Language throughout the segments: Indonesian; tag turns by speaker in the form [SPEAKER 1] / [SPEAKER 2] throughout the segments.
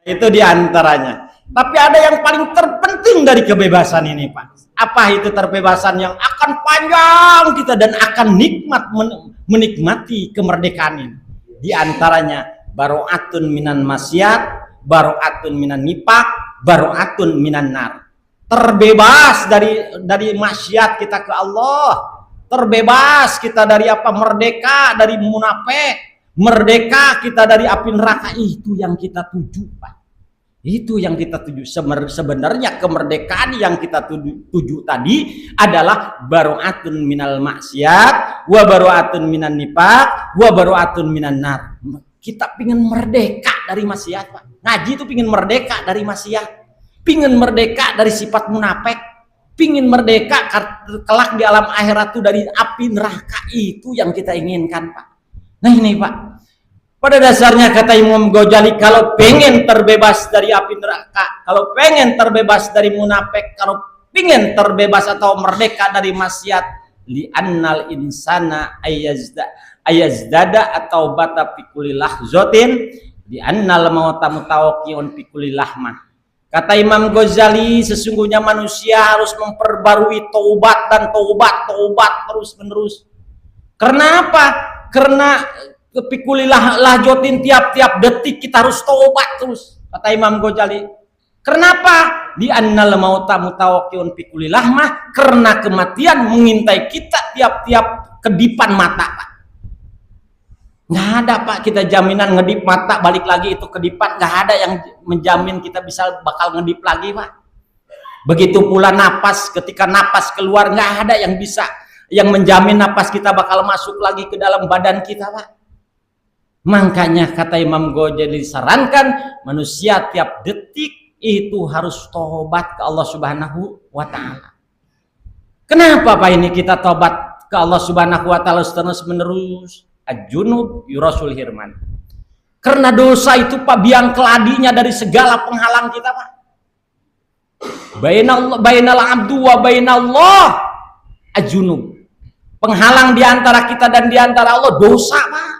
[SPEAKER 1] Itu diantaranya. Tapi ada yang paling terpenting dari kebebasan ini, Pak. Apa itu terbebasan yang akan panjang kita dan akan menikmati kemerdekaan ini. Di antaranya baro'atun minan maksiat, baro'atun minan nifaq, baro'atun minan nar. Terbebas dari maksiat kita ke Allah. Terbebas kita dari apa? Merdeka dari munafik. Merdeka kita dari api neraka. Itu yang kita tuju, Pak. Itu yang kita tuju. Sebenarnya kemerdekaan yang kita tuju tadi adalah baro'atun minal maksiat, wa baro'atun minan nifaq, wa baro'atun minan nar. Kita pingin merdeka dari maksiat, Pak. Ngaji itu pingin merdeka dari maksiat, pingin merdeka dari sifat munafik, pingin merdeka kelak di alam akhirat itu dari api neraka. Itu yang kita inginkan, Pak. Nah ini, Pak, pada dasarnya kata Imam Ghazali, kalau pengen terbebas dari api neraka, kalau pengen terbebas dari munafik, kalau pengen terbebas atau merdeka dari maksiat, li annal insana ayazdada atau bata fikuli lahzotin, li annal mauta mutawaqqi'un fikuli lahmah. Kata Imam Ghazali, sesungguhnya manusia harus memperbarui taubat dan taubat terus menerus. Karena apa? Karena kepikulilah lahjotin, tiap-tiap detik kita harus taubat terus, kata Imam Ghazali. Kenapa? Di annal mauta mutawaqqi'un pikulillah mah, karena kematian mengintai kita tiap-tiap kedipan mata, Pak. Nggak ada, Pak, kita jaminan ngedip mata balik lagi itu kedipan. Nggak ada yang menjamin kita bisa bakal ngedip lagi, Pak. Begitu pula napas, ketika napas keluar nggak ada yang bisa yang menjamin napas kita bakal masuk lagi ke dalam badan kita, Pak. Makanya kata Imam Ghazali disarankan manusia tiap detik itu harus tobat ke Allah Subhanahu wa Ta'ala. Kenapa, Pak, ini kita tobat ke Allah Subhanahu wa Ta'ala terus menerus? Ajunub yurasul hirman. Karena dosa itu, Pak, biang keladinya dari segala penghalang kita, Pak. Bainal abdu wa bainallah ajunub. Penghalang di antara kita dan di antara Allah dosa, Pak.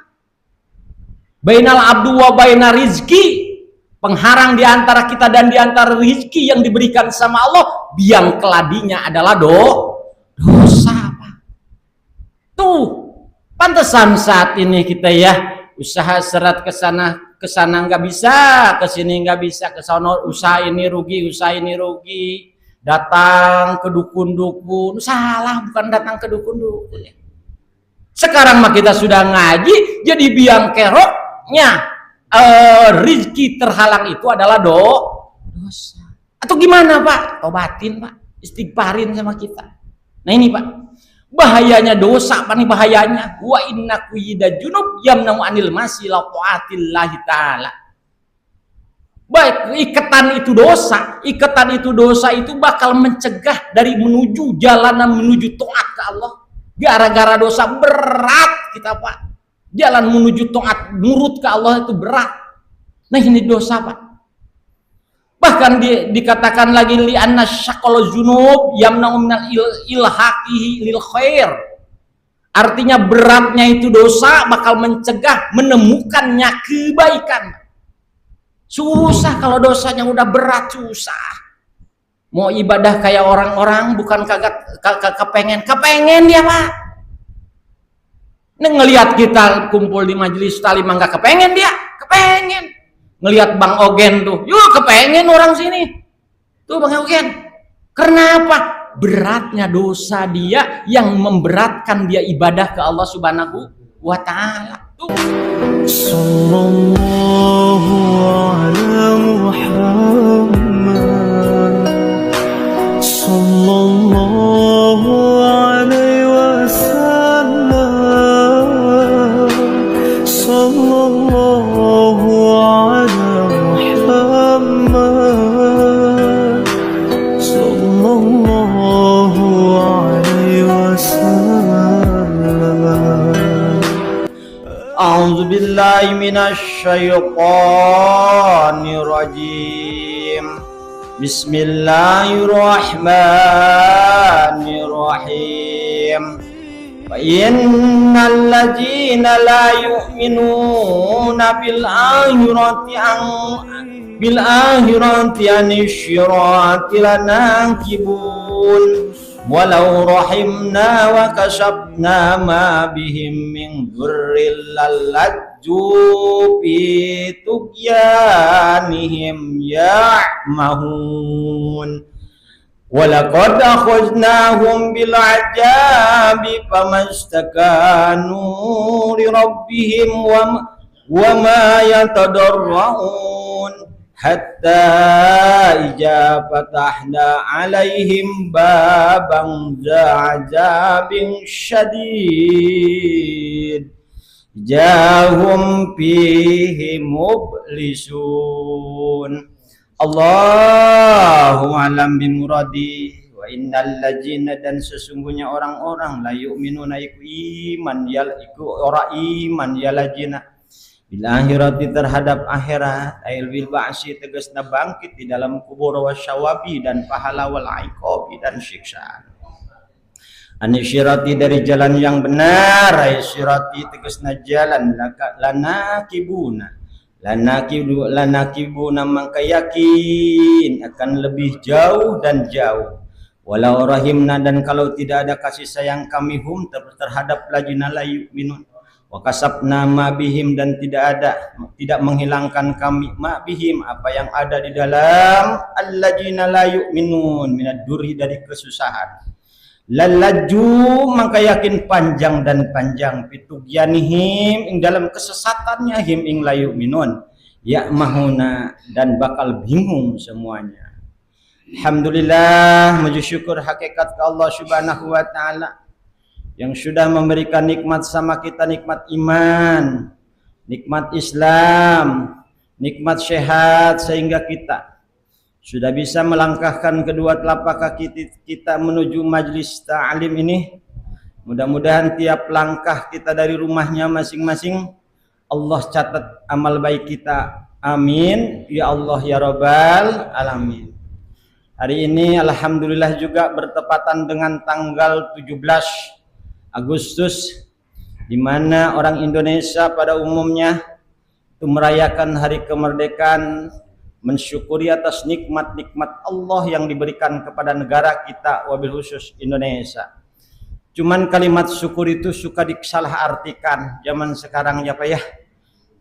[SPEAKER 1] Bainal abdu wa baina rizki, pengharang di antara kita dan di antara rizki yang diberikan sama Allah, biang keladinya adalah dosa, Pak. Tuh, pantesan saat ini kita ya usaha serat ke sana nggak bisa, ke sini nggak bisa, ke sana usaha ini rugi, datang ke dukun-dukun. Salah, bukan datang ke dukun-dukun ya. Sekarang mah kita sudah ngaji, jadi biang kerok rizki terhalang itu adalah dosa. Atau gimana, Pak? Tobatin, Pak, istighfarin sama kita. Nah ini, Pak, bahayanya dosa, Pak, nih bahayanya. Wa inna quyida junub yamna'u anil masila ta'atillahi ta'ala. Baik, ikatan itu dosa itu bakal mencegah dari menuju jalanan menuju taat ke Allah. Gara-gara dosa berat kita, Pak. Jalan menuju taat, nurut ke Allah itu berat. Nah ini dosa, Pak. Bahkan dikatakan lagi li anna syaqal junub yamna'u minal ilhaqihi lil khair. Artinya beratnya itu dosa bakal mencegah menemukannya kebaikan. Susah kalau dosanya udah berat, susah. Mau ibadah kayak orang-orang bukan kagak kepengen dia, Pak. Ini ngelihat kita kumpul di majelis taklim nggak kepengen dia, kepengen. Ngelihat Bang Ogen tuh, yuk kepengen orang sini. Tuh Bang Ogen. Kenapa? Beratnya dosa dia yang memberatkan dia ibadah ke Allah Subhanahu wa Ta'ala. Tuh. Sallallahu ala Muhammad. Sallallahu alaihi wasallam. Sallallahu ala Muhammad. Sallallahu alaihi wasallam. A'udzu billahi minasy syaithanir rajim. Bismillahirrahmanirrahim. Fa innal ladzina la yu'minuna bil akhirati anisyirati lanakibun walau rahimna wa kasabna ma bihim min dhurril lallajju fi tughyanihim ya'mahun walaqad akhadnahum bil ajabi famastakanu li rabbihim wa ma yatadarra'un hatta ija fatahna alaihim babang za'ajabin syadid jahum fihi mublisun. Allahu alam bimuradi. Wa innal ladzina, dan sesungguhnya orang-orang la yu'minuna iku iman ya iku ora iman ya ladzina bil akhirati terhadap akhirat ail bil ba'si tegasna bangkit di dalam kubur wasyawabi dan pahala wal iqabi dan siksaan. Anisyirati dari jalan yang benar, aisyirati tegasna jalan lanakibuna maka yakin akan lebih jauh dan jauh. Walau rahimna, dan kalau tidak ada kasih sayang kami hum terhadap ladzina la yu'minun wa kasabna ma bihim, dan tidak menghilangkan kami ma bihim apa yang ada di dalam alladzina la yu'minun minad durri dari kesusahan. Lalaju maka yakin panjang dan panjang pitugyanihim ing dalam kesesatannya him ing la yu'minun ya mahuna, dan bakal bingung semuanya. Alhamdulillah, muji syukur hakikat ke Allah subhanahu wa ta'ala yang sudah memberikan nikmat sama kita, nikmat iman, nikmat Islam, nikmat sehat, sehingga kita sudah bisa melangkahkan kedua telapak kaki kita menuju majlis ta'lim ini. Mudah-mudahan tiap langkah kita dari rumahnya masing-masing Allah catat amal baik kita. Amin ya Allah ya Rabbal alamin. Hari ini alhamdulillah juga bertepatan dengan tanggal 17 Agustus, di mana orang Indonesia pada umumnya itu merayakan hari kemerdekaan, mensyukuri atas nikmat-nikmat Allah yang diberikan kepada negara kita, wabil khusus Indonesia. Cuman kalimat syukur itu suka disalahartikan zaman sekarang ya Pak ya.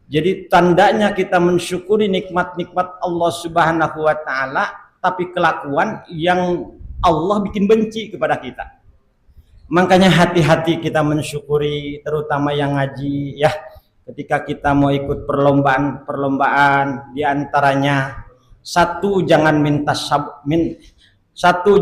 [SPEAKER 1] Jadi tandanya kita mensyukuri nikmat-nikmat Allah subhanahu wa ta'ala, tapi kelakuan yang Allah bikin benci kepada kita. Makanya hati-hati kita mensyukuri, terutama yang ngaji ya. Ketika kita mau ikut perlombaan diantaranya satu jangan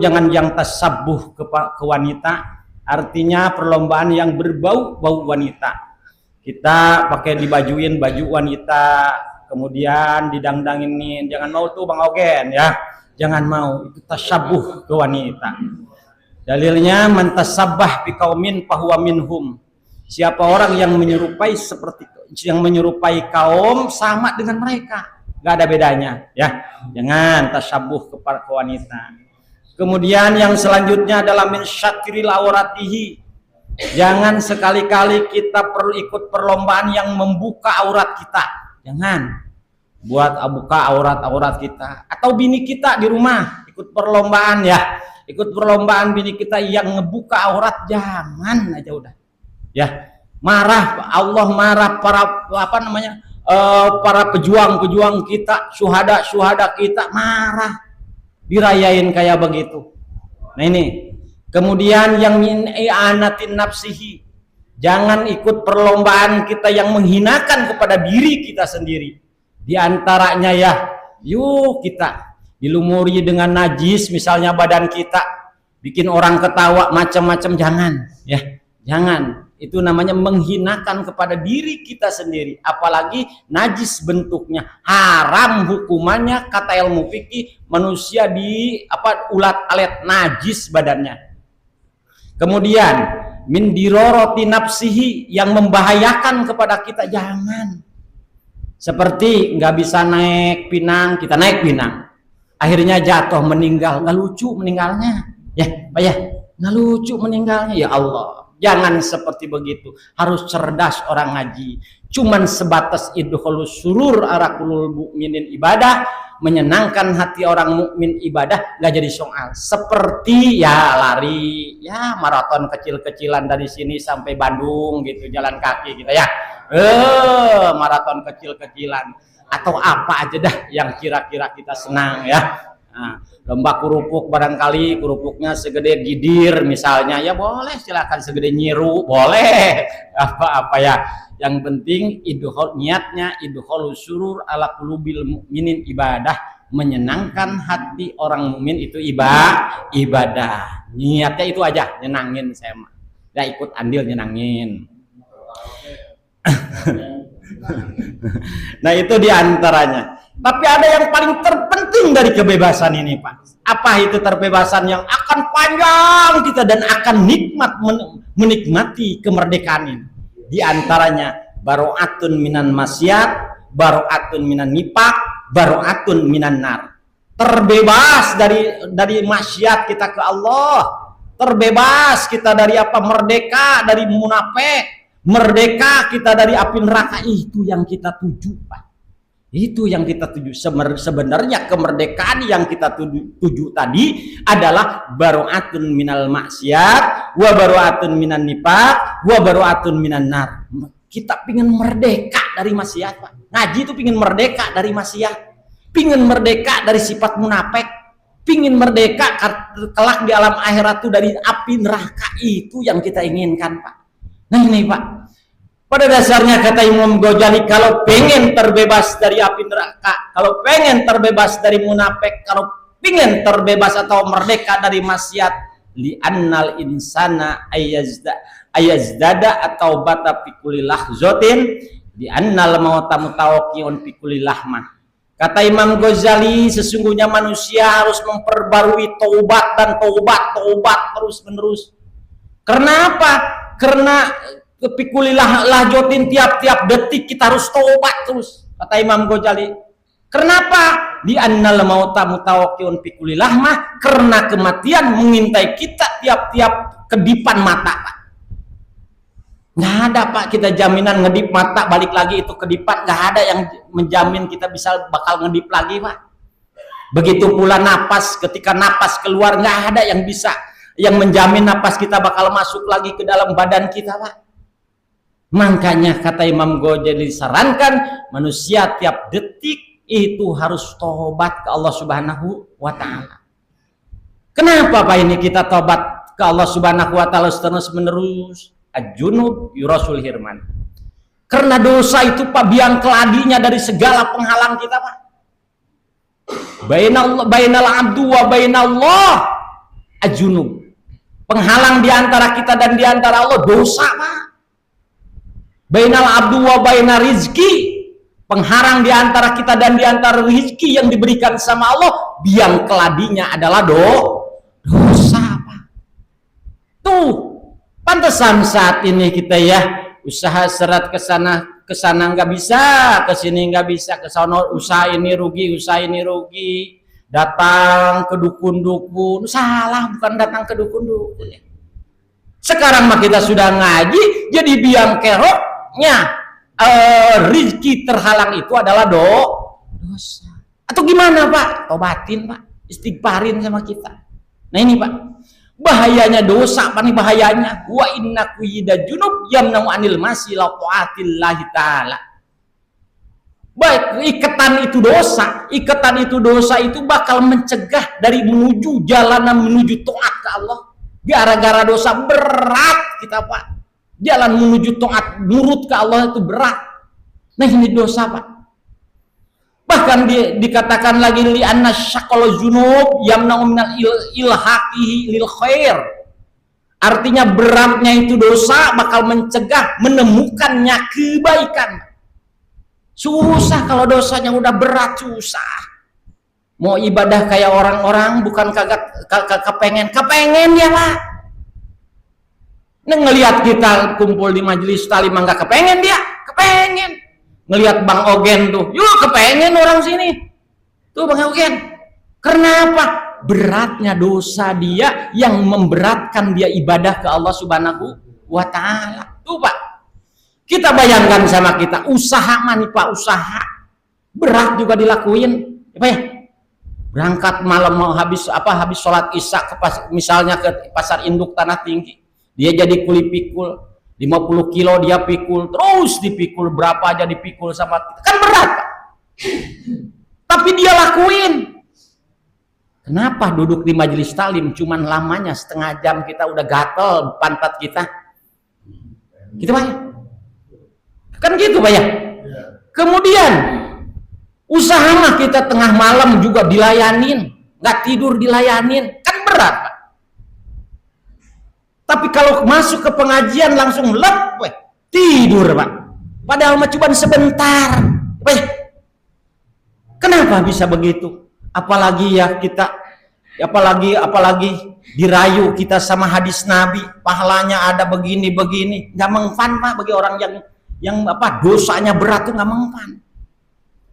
[SPEAKER 1] jangan yang tasabuh ke wanita, artinya perlombaan yang berbau-bau wanita. Kita pakai dibajuin baju wanita, kemudian didangdangin, jangan mau tuh Bang Ogen ya, jangan mau, itu tasabuh ke wanita. Dalilnya mantasabah biqaumin fahuwa minhum. Siapa orang yang menyerupai kaum sama dengan mereka, nggak ada bedanya ya. Jangan tasabuh kepada wanita. Kemudian yang selanjutnya adalah min syakril auratihi. Jangan sekali-kali kita perlu ikut perlombaan yang membuka aurat kita. Jangan buat buka aurat kita, atau bini kita di rumah ikut perlombaan ya. Ikut perlombaan bini kita yang ngebuka aurat, jangan aja udah ya. Marah Allah, marah para pejuang kita, syuhada kita marah dirayain kayak begitu. Nah ini. Kemudian yang min i'anatin nafsihi, jangan ikut perlombaan kita yang menghinakan kepada diri kita sendiri. Di antaranya ya, yuk kita dilumuri dengan najis misalnya badan kita, bikin orang ketawa macam-macam, jangan ya, jangan. Itu namanya menghinakan kepada diri kita sendiri, apalagi najis bentuknya, haram hukumannya. Kata ilmu fikih, manusia ulat alet najis badannya. Kemudian min diroroti nafsihi, yang membahayakan kepada kita, jangan. Seperti nggak bisa naik pinang, kita naik pinang, akhirnya jatuh meninggal, nggak lucu meninggalnya ya Pak ya, nggak lucu meninggalnya ya Allah. Jangan seperti begitu. Harus cerdas orang ngaji. Cuman sebatas idkhulus surur ala qulul mukminin ibadah, menyenangkan hati orang mukmin ibadah, nggak jadi soal. Seperti ya lari, ya maraton kecil-kecilan dari sini sampai Bandung gitu, jalan kaki gitu ya. Maraton kecil-kecilan atau apa aja dah yang kira-kira kita senang ya. Nah, lomba kerupuk barangkali kerupuknya segede gidir misalnya, ya boleh, silakan segede nyiru boleh, apa-apa ya. Yang penting niatnya idkhulus surur ala qulubil mukminin ibadah, menyenangkan hati orang mukmin itu ibadah. Niatnya itu aja, nyenangin saya mah. Ya ikut andil nyenangin. Nah itu diantaranya. Tapi ada yang paling terpenting dari kebebasan ini, Pak. Apa itu terbebasan yang akan panjang kita dan akan menikmati kemerdekaan ini? Di antaranya baro'atun minan maksiat, baro'atun minan nifaq, baro'atun minan nar. Terbebas dari maksiat kita ke Allah. Terbebas kita dari apa? Merdeka dari munafik. Merdeka kita dari api neraka. Itu yang kita tuju, Pak. Itu yang kita tuju. Sebenarnya kemerdekaan yang kita tuju tadi adalah baro'atun minal maksiat, wa baro'atun minan nifaq, wa baro'atun minan nar. Kita pingin merdeka dari maksiat, Pak. Ngaji itu pingin merdeka dari maksiat, pingin merdeka dari sifat munafik, pingin merdeka kelak di alam akhirat itu dari api neraka. Itu yang kita inginkan, Pak. Nah ini, Pak. Pada dasarnya kata Imam Ghazali, kalau pengen terbebas dari api neraka, kalau pengen terbebas dari munafik, kalau pengen terbebas atau merdeka dari maksiat, li annal insana ayazdada atau bata fikuli lahzotin, li annal mauta mutawaqqi'un fikuli lahmah. Kata Imam Ghazali, sesungguhnya manusia harus memperbarui taubat dan taubat terus menerus. Karena apa? Karena kepikulilah lahjotin, tiap-tiap detik kita harus taubat terus, kata Imam Ghazali. Kenapa? Di annal mauta mutawaqqi'un pikulillah mah, karena kematian mengintai kita tiap-tiap kedipan mata, Pak. Nggak ada, Pak, kita jaminan ngedip mata balik lagi itu kedipan. Nggak ada yang menjamin kita bisa bakal ngedip lagi, Pak. Begitu pula napas, ketika napas keluar nggak ada yang bisa yang menjamin napas kita bakal masuk lagi ke dalam badan kita, Pak. Makanya kata Imam Ghazali disarankan manusia tiap detik itu harus tobat ke Allah Subhanahu wa Ta'ala. Kenapa, Pak, ini kita tobat ke Allah Subhanahu wa Ta'ala terus menerus? Ajunub yurasul hirman. Karena dosa itu, Pak, biang keladinya dari segala penghalang kita, Pak. Bainal abdu wa bainallah ajunub. Penghalang diantara kita dan diantara Allah dosa, Pak. Bainal abdu wa baina rizki, pengharang diantara kita dan diantara rizki yang diberikan sama Allah, biang keladinya adalah dosa, Pak. Tuh, pantesan saat ini kita ya usaha serat ke sana nggak bisa, ke sini nggak bisa, ke sana usaha ini rugi, datang ke dukun-dukun. Salah, bukan datang ke dukun-dukun ya. Sekarang mah kita sudah ngaji, jadi biang kerok rizki terhalang itu adalah dosa. Atau gimana, Pak? Tobatin, Pak, istighfarin sama kita. Nah ini, Pak, bahayanya dosa. Apa nih bahayanya? Wa inna quyida junub yamna'u anil masila ta'atillahi ta'ala. Baik, ikatan itu dosa itu bakal mencegah dari menuju jalanan menuju taat ke Allah. Gara-gara dosa berat kita, Pak. Jalan menuju taat, nurut ke Allah itu berat. Nah ini dosa, Pak. Bahkan dikatakan lagi li anna syaqal junub yamna'u minal ilhaqihi lil khair. Artinya beratnya itu dosa bakal mencegah menemukannya kebaikan. Susah kalau dosanya udah berat, susah. Mau ibadah kayak orang-orang bukan kagak kepengen ya, Pak. Nah, ngelihat kita kumpul di majelis taklim nggak kepengen dia, kepengen. Ngelihat Bang Ogen tuh, yuk kepengen orang sini. Tuh Bang Ogen. Kenapa? Beratnya dosa dia yang memberatkan dia ibadah ke Allah Subhanahu wa ta'ala. Tuh Pak, kita bayangkan sama kita, usaha nih Pak, usaha berat juga dilakuin, apa ya? Berangkat malam mau habis sholat isya misalnya ke pasar induk Tanah Tinggi, dia jadi kuli pikul 50 kilo, dia pikul terus dipikul, berapa aja dipikul sama kita, kan berat Pak. Tapi dia lakuin. Kenapa duduk di majelis talim cuman lamanya setengah jam kita udah gatel pantat kita? Gitu Pak ya? Kan gitu Pak ya? Kemudian usaha mah kita tengah malam juga dilayanin, nggak tidur dilayanin, kan berat Pak. Tapi kalau masuk ke pengajian langsung lep, tidur Pak. Padahal mah cuma sebentar, Pak. Kenapa bisa begitu? Apalagi ya kita, apalagi dirayu kita sama hadis Nabi, pahalanya ada begini, nggak mempan Pak bagi orang yang dosanya berat tuh nggak mempan.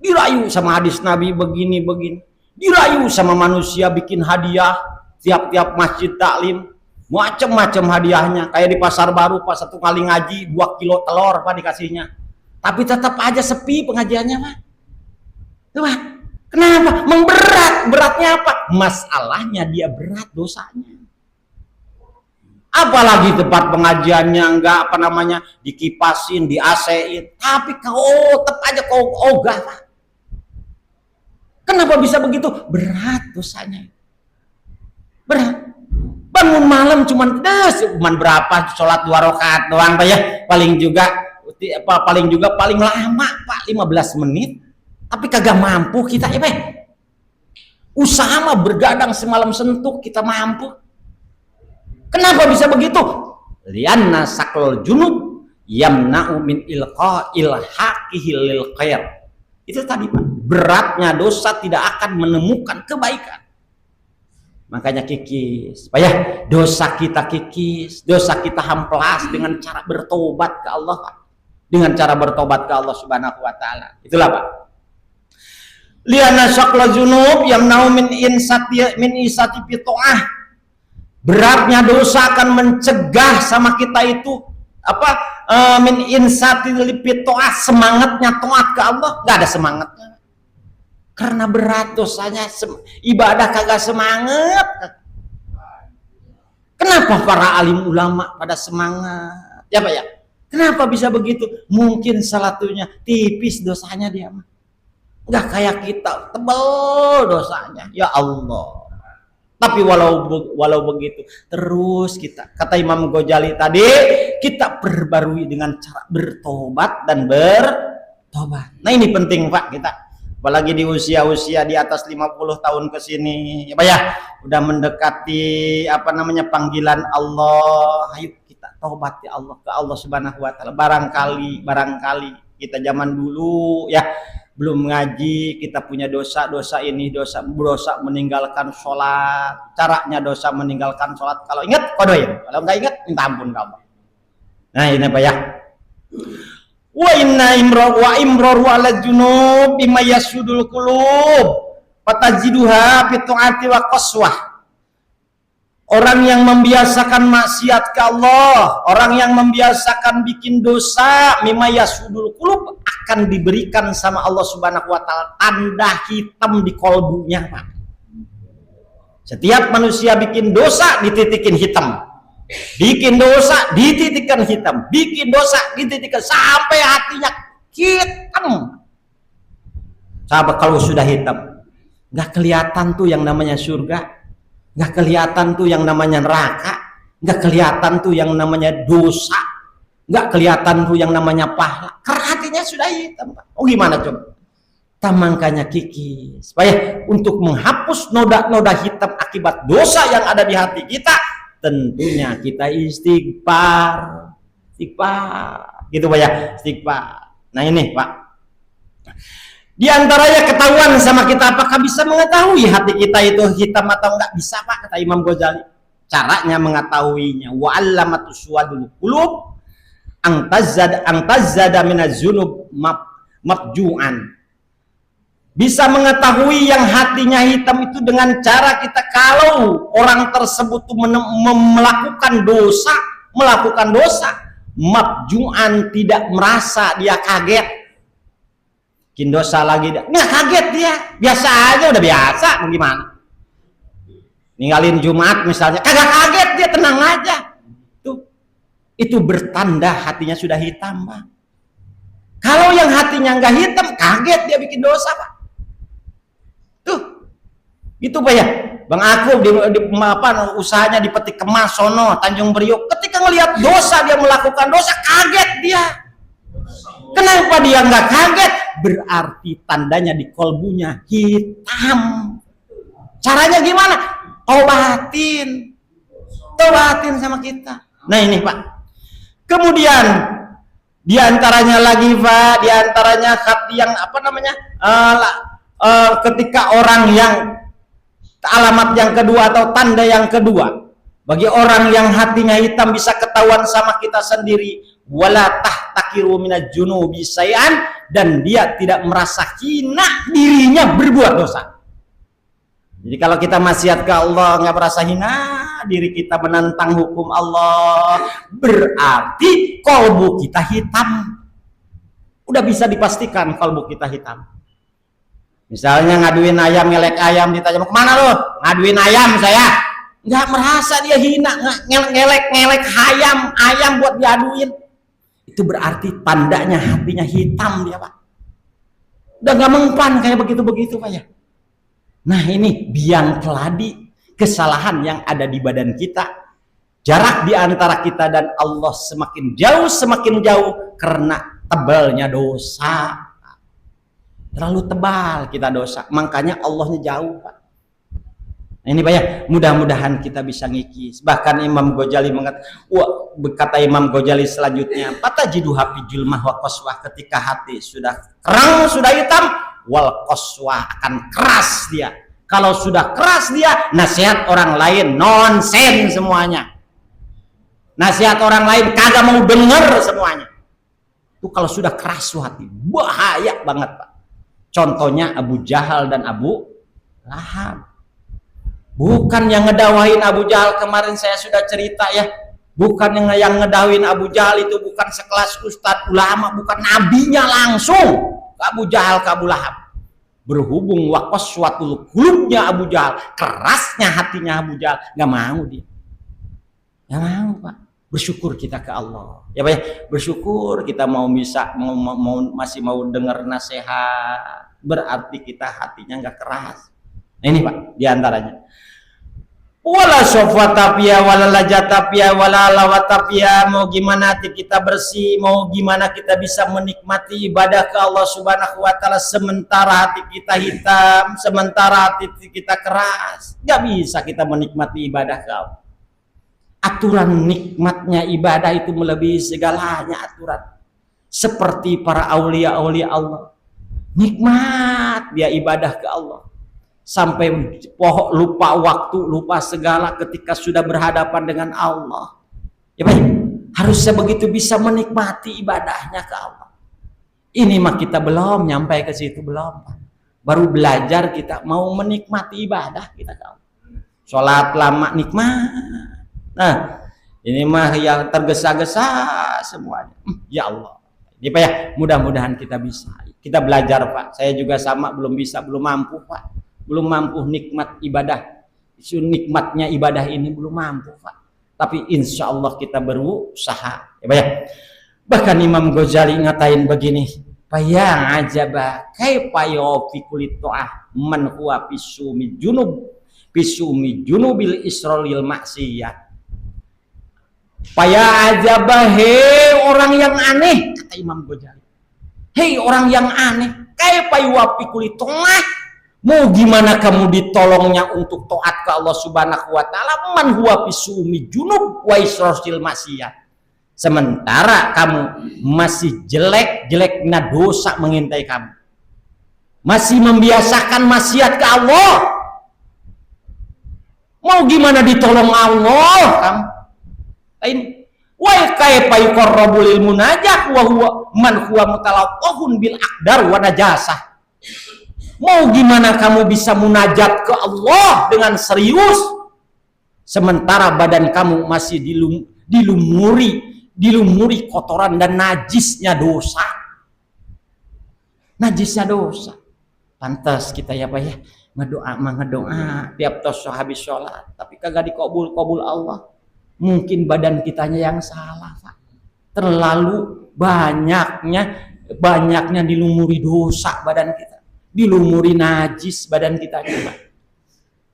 [SPEAKER 1] Dirayu sama hadis Nabi begini, dirayu sama manusia bikin hadiah tiap masjid taklim, macam-macam hadiahnya, kayak di pasar baru pas satu kali ngaji 2 kilo telur Pak dikasihnya, tapi tetap aja sepi pengajiannya Pak. Tuh Pak, kenapa? Beratnya apa? Masalahnya dia berat dosanya. Apalagi tempat pengajiannya enggak dikipasin, di AC-in, tapi tetap aja kau ogah Pak. Kenapa bisa begitu? Berat dosanya. Berat. Bangun malam cuman berapa? Sholat 2 rakaat doang Pak ya. Paling lama Pak 15 menit. Tapi kagak mampu kita ya Pak. Usaha mah bergadang semalam sentuk kita mampu. Kenapa bisa begitu? Lianna sakal junub yamna'u min ilqa'il haqihi lil khair. Itu tadi Pak, beratnya dosa tidak akan menemukan kebaikan. Makanya kikis, Pak ya, dosa kita kikis, dosa kita hamplas dengan cara bertobat ke Allah, Pak. Dengan cara bertobat ke Allah Subhanahu wa taala. Itulah Pak. Liana syaqla junub yamna'u min isati fitoah. Beratnya dosa akan mencegah sama kita itu min insati fitoah, semangatnya taat ke Allah nggak ada semangatnya karena berat dosanya. Ibadah kagak semangat. Kenapa para alim ulama pada semangat ya Pak ya? Kenapa bisa begitu? Mungkin salah satunya tipis dosanya dia mah, nggak kayak kita tebal dosanya ya Allah. Tapi walau begitu terus kita, kata Imam Ghazali tadi, kita perbarui dengan cara bertobat dan bertobat. Nah ini penting Pak kita, apalagi di usia di atas 50 tahun ke sini ya Pak ya, udah mendekati panggilan Allah. Ayo kita tobat ya Allah, ke Allah Subhanahu wa taala. Barangkali kita zaman dulu ya belum ngaji, kita punya dosa ini, dosa meninggalkan sholat. Caranya dosa meninggalkan sholat, kalau ingat kodoin, kalau nggak ingat minta ampun kamu. Nah ini Pak ya. Wa inna imroru ala junub bima yasudul qulub fatajiduha fi ta'ati wa qaswah. Orang yang membiasakan maksiat ke Allah, orang yang membiasakan bikin dosa, mimma yasudul qulub, akan diberikan sama Allah Subhanahu wa taala tanda hitam di kolbunya Pak. Setiap manusia bikin dosa dititikin hitam. Bikin dosa dititikan hitam, bikin dosa dititikan sampai hatinya hitam. Sahabat, kalau sudah hitam, nggak kelihatan tuh yang namanya surga, nggak kelihatan tuh yang namanya neraka, nggak kelihatan tuh yang namanya dosa, nggak kelihatan tuh yang namanya pahala, karena hatinya sudah hitam Pak. Oh gimana coba? Makanya kikis supaya untuk menghapus noda-noda hitam akibat dosa yang ada di hati kita, tentunya kita istighfar gitu Pak ya, istighfar. Nah ini Pak, di antaranya ketahuan sama kita, apakah bisa mengetahui hati kita itu hitam atau enggak? Bisa Pak, kata Imam Ghazali. Caranya mengetahuinya, wa allamatu suwadul qulub antazada minaz-zunub mabju'an. Bisa mengetahui yang hatinya hitam itu dengan cara kita, kalau orang tersebut melakukan dosa, melakukan dosa, mabju'an, tidak merasa dia kaget. Bikin dosa lagi, nggak kaget dia, biasa aja, udah biasa. Bagaimana? Ninggalin Jumat misalnya, kagak kaget dia, tenang aja. Itu bertanda hatinya sudah hitam, Pak. Kalau yang hatinya nggak hitam, kaget dia bikin dosa, Pak. Tuh, itu Pak ya. Bang Aku di usahanya di Peti Kemas sono, Tanjung Priok. Ketika ngelihat dosa, dia melakukan dosa, kaget dia. Kenapa dia nggak kaget? Berarti tandanya di kolbunya hitam. Caranya gimana? Tobatin sama kita. Nah ini Pak. Kemudian diantaranya lagi Pak, diantaranya hati yang ketika orang yang alamat yang kedua atau tanda yang kedua bagi orang yang hatinya hitam bisa ketahuan sama kita sendiri, wala tahtakiru minaj junubi syai'an, dan dia tidak merasa hina dirinya berbuat dosa. Jadi kalau kita maksiat ke Allah nggak merasa hina diri kita menentang hukum Allah, berarti kolbu kita hitam. Udah bisa dipastikan kolbu kita hitam. Misalnya ngaduin ayam, ngelek ayam, ditanya mau kemana lo? Ngaduin ayam saya. Nggak merasa dia hina, ngelek ayam buat diaduin. Itu berarti tandanya hatinya hitam dia Pak. Udah nggak mempan kayak begitu Pak ya. Nah ini biang keladi kesalahan yang ada di badan kita. Jarak di antara kita dan Allah semakin jauh karena tebalnya dosa. Terlalu tebal kita dosa, makanya Allahnya jauh Pak. Nah, ini Pak ya, mudah-mudahan kita bisa ngikis. Bahkan Imam Ghazali berkata Imam Ghazali selanjutnya, fatajidu hafi julmah wa qaswah, ketika hati sudah kerang, sudah hitam, wal qaswah, akan keras dia. Kalau sudah keras dia, nasihat orang lain nonsen semuanya. Nasihat orang lain kagak mau denger semuanya. Itu kalau sudah keras hati, bahaya banget Pak. Contohnya Abu Jahal dan Abu Lahab. Bukan yang ngedawain Abu Jahal kemarin saya sudah cerita ya. Bukan yang ngedawain Abu Jahal itu bukan sekelas ustadz ulama, bukan nabinya langsung ke Abu Jahal, ke Abu Lahab. Berhubung waqaswatul qulubnya Abu Jahal, kerasnya hatinya Abu Jahal, nggak mau dia. Nggak mau Pak. Bersyukur kita ke Allah ya Pak ya, bersyukur kita masih mau dengar nasihat, berarti kita hatinya nggak keras. Nah, ini Pak diantaranya, wala sofatapia wala lajatapia wala lawatapia. Mau gimana hati kita bersih, mau gimana kita bisa menikmati ibadah ke Allah Subhanahu wa Ta'ala sementara hati kita hitam, sementara hati kita keras, nggak bisa kita menikmati ibadah ke Allah. Aturan nikmatnya ibadah itu melebihi segalanya aturan. Seperti para aulia-aulia Allah, nikmat dia ibadah ke Allah sampai lupa waktu, lupa segala ketika sudah berhadapan dengan Allah. Ya Pak, harusnya begitu bisa menikmati ibadahnya ke Allah. Ini mah kita belum nyampe ke situ, belum Pak. Baru belajar kita mau menikmati ibadah kita ke Allah. Sholat lama nikmat. Nah, ini mah yang tergesa-gesa semuanya. Ya Allah. Jadi Pak ya, mudah-mudahan kita bisa. Kita belajar Pak. Saya juga sama, belum bisa, belum mampu Pak. Belum mampu nikmat ibadah. Nikmatnya ibadah ini belum mampu Pak. Tapi insya Allah kita berusaha. Ya Pak ya. Bahkan Imam Ghazali ngatain begini. Pak ya ajabah kaifa yufiqul ta'ah man huwa fisumi junubil isralil maksiyah. Paya ajabah, hei orang yang aneh, kata Imam Ghazali. Hei orang yang aneh, kayak payuapi kulit tengah. Mau gimana kamu ditolongnya untuk taat ke Allah Subhanahu wa Ta'ala? Man huwa fisumi junub wa israsil maksiyah. Sementara kamu masih jelek-jeleknya dosa mengintai kamu. Masih membiasakan maksiat ke Allah. Mau gimana ditolong Allah kamu? Ini wa kaifa yuqarrabul ilmu najah wa huwa man huwa mutalaqahun bil aqdar wa najasah. Mau gimana kamu bisa munajat ke Allah dengan serius sementara badan kamu masih dilumuri kotoran dan najisnya dosa. Najisnya dosa. Pantas kita ya Pak ya ngedoa tiap tos habis sholat, tapi kagak dikabul Allah. Mungkin badan kitanya yang salah, Pak. Terlalu banyaknya dilumuri dosa badan kita, dilumuri najis badan kita juga.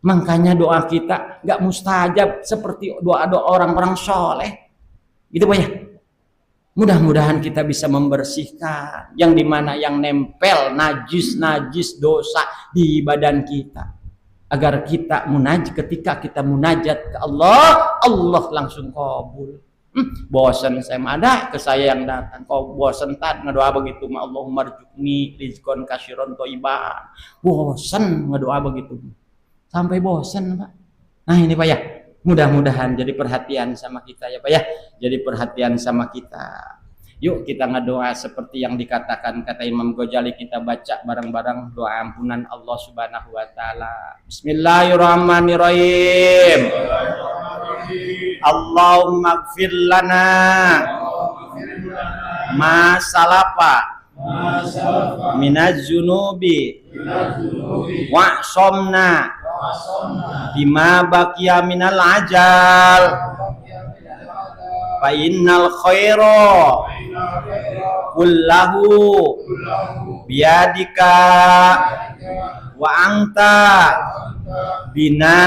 [SPEAKER 1] Makanya doa kita nggak mustajab seperti doa-doa orang-orang soleh, gitu Pak ya. Mudah-mudahan kita bisa membersihkan yang dimana yang nempel najis dosa di badan kita, agar kita ketika kita munajat ke Allah, Allah langsung kabul. Bosan saya ada ke saya yang datang, kau bosan tad ngedoa begitu, ma Allahumma rzuqni rizqan katsiran thayyiban. Bosan ngedoa begitu sampai bosan Pak. Nah ini Pak ya, mudah-mudahan jadi perhatian sama kita ya Pak ya, jadi perhatian sama kita. Yuk kita ngedoa seperti yang dikatakan kata Imam Ghazali, kita baca bareng-bareng doa ampunan Allah Subhanahu wa taala. Bismillahirrahmanirrahim. Allahumma ighfir lana ma salafa minaz zunubi wa somna bima baqiya minal ajal fa innal khaira kullahu biyadika wa anta bina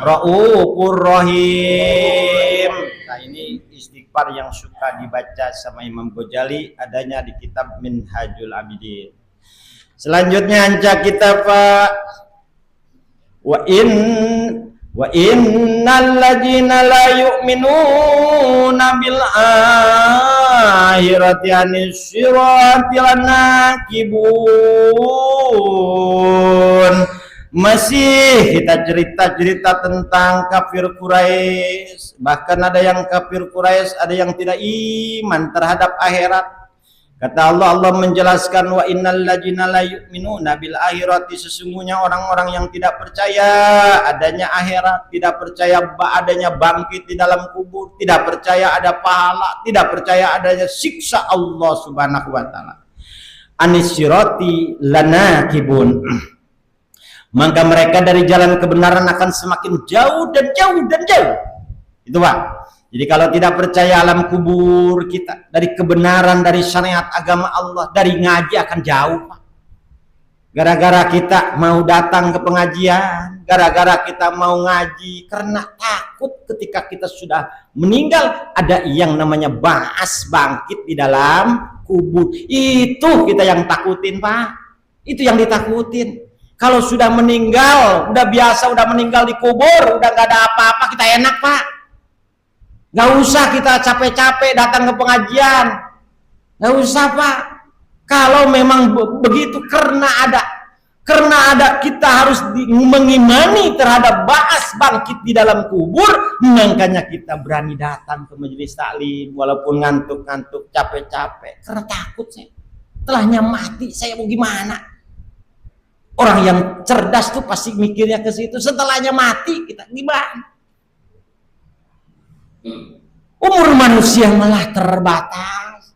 [SPEAKER 1] Raufur Rahim. Nah ini istighfar yang suka dibaca sama Imam Ghazali, adanya di kitab Minhajul Abidin. Selanjutnya anca kita Pak, wa innal ladzina la yu'minuna bil akhirati anis sirati lanakibun. Masih kita cerita tentang kafir Quraisy. Bahkan ada yang kafir Quraisy, ada yang tidak iman terhadap akhirat. Kata Allah menjelaskan, wa innal ladzina la yu'minuna bil akhirati, sesungguhnya orang-orang yang tidak percaya adanya akhirat, tidak percaya adanya bangkit di dalam kubur, tidak percaya ada pahala, tidak percaya adanya siksa Allah Subhanahu wa taala. Anis sirati lanakibun. Maka mereka dari jalan kebenaran akan semakin jauh dan jauh. Itu Pak. Jadi kalau tidak percaya alam kubur kita, dari kebenaran, dari syariat agama Allah, dari ngaji akan jauh Pak. Gara-gara kita mau datang ke pengajian, gara-gara kita mau ngaji, karena takut ketika kita sudah meninggal ada yang namanya ba'as, bangkit di dalam kubur. Itu kita yang takutin Pak. Itu yang ditakutin. Kalau sudah meninggal, udah biasa, udah meninggal di kubur, udah gak ada apa-apa, kita enak Pak. Gak usah kita capek-capek datang ke pengajian. Gak usah Pak. Kalau memang begitu, karena ada kita harus mengimani terhadap ba'as, bangkit di dalam kubur, makanya kita berani datang ke majelis taklim walaupun ngantuk-ngantuk, capek-capek, karena takut saya. Setelahnya mati saya mau gimana? Orang yang cerdas tuh pasti mikirnya ke situ. Setelahnya mati kita gimana? Umur manusia malah terbatas.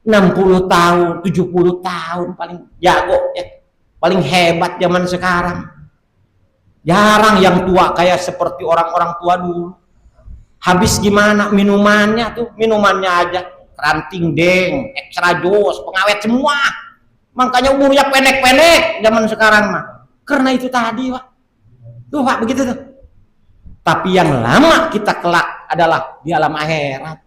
[SPEAKER 1] 60 tahun, 70 tahun paling jago ya. Paling hebat zaman sekarang. Jarang yang tua kayak seperti orang-orang tua dulu. Habis gimana minumannya tuh? Minumannya aja ranting deng, extra jus, pengawet semua. Makanya umurnya pendek-pendek zaman sekarang mah. Karena itu tadi Pak. Tuh Pak begitu tuh. Tapi yang lama kita kelak adalah di alam akhirat.